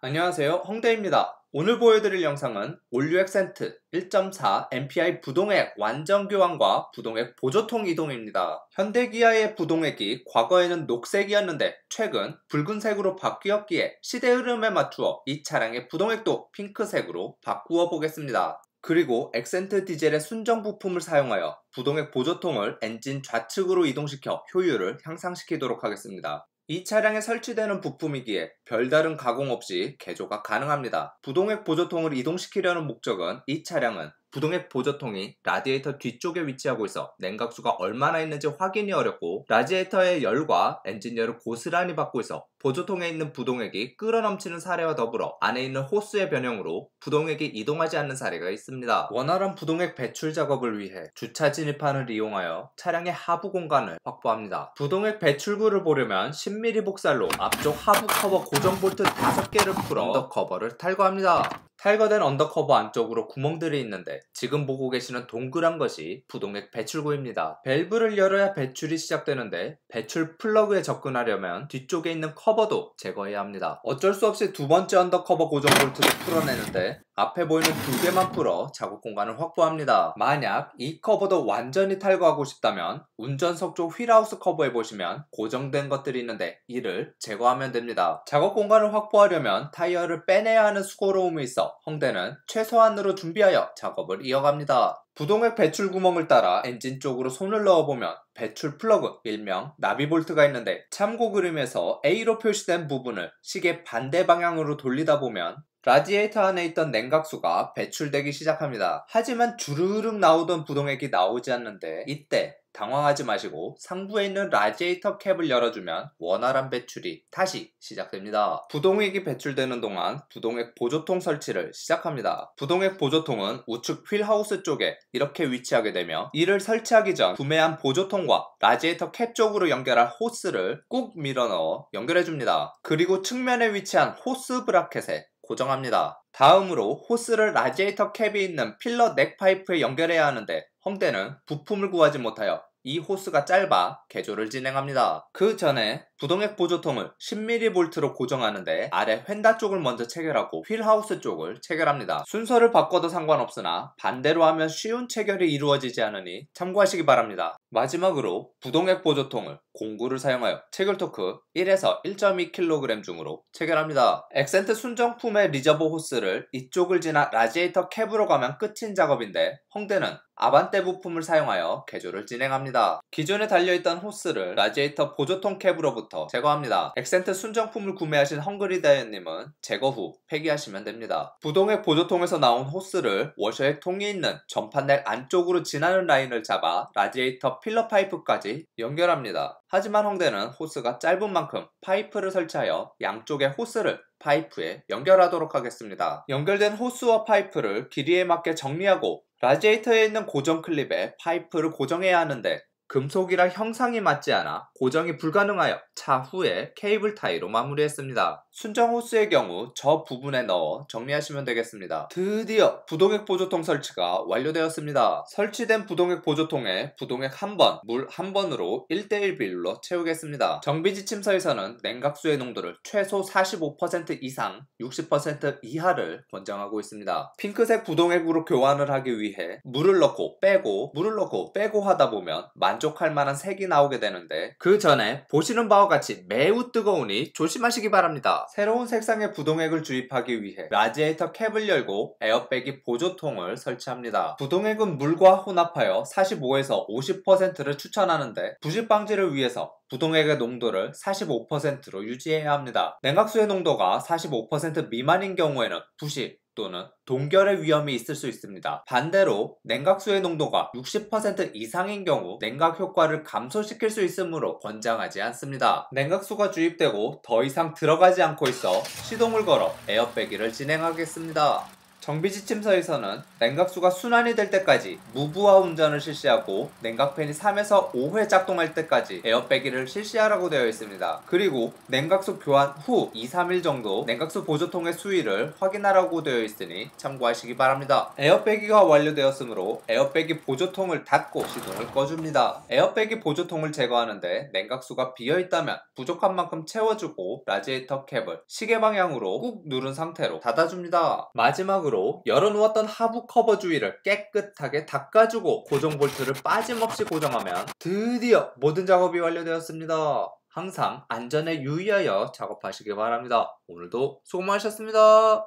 안녕하세요, 홍대입니다. 오늘 보여드릴 영상은 올류 액센트 1.4 MPI 부동액 완전 교환과 부동액 보조통 이동입니다. 현대기아의 부동액이 과거에는 녹색이었는데 최근 붉은색으로 바뀌었기에 시대 흐름에 맞추어 이 차량의 부동액도 핑크색으로 바꾸어 보겠습니다. 그리고 액센트 디젤의 순정 부품을 사용하여 부동액 보조통을 엔진 좌측으로 이동시켜 효율을 향상시키도록 하겠습니다. 이 차량에 설치되는 부품이기에 별다른 가공 없이 개조가 가능합니다. 부동액 보조통을 이동시키려는 목적은 이 차량은 부동액 보조통이 라디에이터 뒤쪽에 위치하고 있어 냉각수가 얼마나 있는지 확인이 어렵고 라디에이터의 열과 엔진열을 고스란히 받고 있어 보조통에 있는 부동액이 끌어넘치는 사례와 더불어 안에 있는 호스의 변형으로 부동액이 이동하지 않는 사례가 있습니다. 원활한 부동액 배출 작업을 위해 주차 진입판을 이용하여 차량의 하부 공간을 확보합니다. 부동액 배출구를 보려면 10mm 복살로 앞쪽 하부 커버 고정 볼트 5개를 풀어 언더커버를 탈거합니다. 탈거된 언더커버 안쪽으로 구멍들이 있는데 지금 보고 계시는 동그란 것이 부동액 배출구입니다. 밸브를 열어야 배출이 시작되는데 배출 플러그에 접근하려면 뒤쪽에 있는 커버도 제거해야 합니다. 어쩔 수 없이 두 번째 언더커버 고정 볼트도 풀어내는데 앞에 보이는 2개만 풀어 작업 공간을 확보합니다. 만약 이 커버도 완전히 탈거하고 싶다면 운전석 쪽 휠하우스 커버에 보시면 고정된 것들이 있는데 이를 제거하면 됩니다. 작업 공간을 확보하려면 타이어를 빼내야 하는 수고로움이 있어 홍대는 최소한으로 준비하여 작업을 이어갑니다. 부동액 배출 구멍을 따라 엔진 쪽으로 손을 넣어보면 배출 플러그, 일명 나비볼트가 있는데 참고 그림에서 A로 표시된 부분을 시계 반대 방향으로 돌리다 보면 라디에이터 안에 있던 냉각수가 배출되기 시작합니다. 하지만 주르륵 나오던 부동액이 나오지 않는데 이때 당황하지 마시고 상부에 있는 라디에이터 캡을 열어주면 원활한 배출이 다시 시작됩니다. 부동액이 배출되는 동안 부동액 보조통 설치를 시작합니다. 부동액 보조통은 우측 휠하우스 쪽에 이렇게 위치하게 되며 이를 설치하기 전 구매한 보조통과 라디에이터 캡 쪽으로 연결할 호스를 꾹 밀어넣어 연결해줍니다. 그리고 측면에 위치한 호스 브라켓에 고정합니다. 다음으로 호스를 라디에이터 캡이 있는 필러 넥 파이프에 연결해야 하는데 홍대는 부품을 구하지 못하여 이 호스가 짧아 개조를 진행합니다. 그 전에 부동액 보조통을 10mm 볼트로 고정하는데 아래 휀다 쪽을 먼저 체결하고 휠하우스 쪽을 체결합니다. 순서를 바꿔도 상관없으나 반대로 하면 쉬운 체결이 이루어지지 않으니 참고하시기 바랍니다. 마지막으로 부동액 보조통을 공구를 사용하여 체결 토크 1에서 1.2kg 중으로 체결합니다. 액센트 순정품의 리저버 호스를 이쪽을 지나 라디에이터 캡으로 가면 끝인 작업인데 홍대는 아반떼 부품을 사용하여 개조를 진행합니다. 기존에 달려있던 호스를 라디에이터 보조통 캡으로부터 제거합니다. 액센트 순정품을 구매하신 헝그리다이어님은 제거 후 폐기하시면 됩니다. 부동액 보조통에서 나온 호스를 워셔액 통이 있는 전판넥 안쪽으로 지나는 라인을 잡아 라디에이터 필러 파이프까지 연결합니다. 하지만 홍대는 호스가 짧은 만큼 파이프를 설치하여 양쪽의 호스를 파이프에 연결하도록 하겠습니다. 연결된 호스와 파이프를 길이에 맞게 정리하고 라디에이터에 있는 고정 클립에 파이프를 고정해야 하는데 금속이라 형상이 맞지 않아 고정이 불가능하여 차후에 케이블 타이로 마무리했습니다. 순정 호스의 경우 저 부분에 넣어 정리하시면 되겠습니다. 드디어 부동액 보조통 설치가 완료되었습니다. 설치된 부동액 보조통에 부동액 1번, 물 1번으로 1:1 비율로 채우겠습니다. 정비지침서에서는 냉각수의 농도를 최소 45% 이상, 60% 이하를 권장하고 있습니다. 핑크색 부동액으로 교환을 하기 위해 물을 넣고 빼고 물을 넣고 빼고 하다 보면 만족할 만한 색이 나오게 되는데 그 전에 보시는 바와 같이 매우 뜨거우니 조심하시기 바랍니다. 새로운 색상의 부동액을 주입하기 위해 라디에이터 캡을 열고 에어백이 보조통을 설치합니다. 부동액은 물과 혼합하여 45에서 50%를 추천하는데 부식 방지를 위해서 부동액의 농도를 45%로 유지해야 합니다. 냉각수의 농도가 45% 미만인 경우에는 부식 또는 동결의 위험이 있을 수 있습니다. 반대로 냉각수의 농도가 60% 이상인 경우 냉각 효과를 감소시킬 수 있으므로 권장하지 않습니다. 냉각수가 주입되고 더 이상 들어가지 않고 있어 시동을 걸어 에어빼기를 진행하겠습니다. 정비지침서에서는 냉각수가 순환이 될 때까지 무부하 운전을 실시하고 냉각팬이 3에서 5회 작동할 때까지 에어빼기를 실시하라고 되어 있습니다. 그리고 냉각수 교환 후 2-3일 정도 냉각수 보조통의 수위를 확인하라고 되어 있으니 참고하시기 바랍니다. 에어빼기가 완료되었으므로 에어빼기 보조통을 닫고 시동을 꺼줍니다. 에어빼기 보조통을 제거하는데 냉각수가 비어있다면 부족한 만큼 채워주고 라지에이터 캡을 시계 방향으로 꾹 누른 상태로 닫아줍니다. 마지막으로 열어놓았던 하부 커버 주위를 깨끗하게 닦아주고 고정 볼트를 빠짐없이 고정하면 드디어 모든 작업이 완료되었습니다. 항상 안전에 유의하여 작업하시기 바랍니다. 오늘도 수고 많으셨습니다.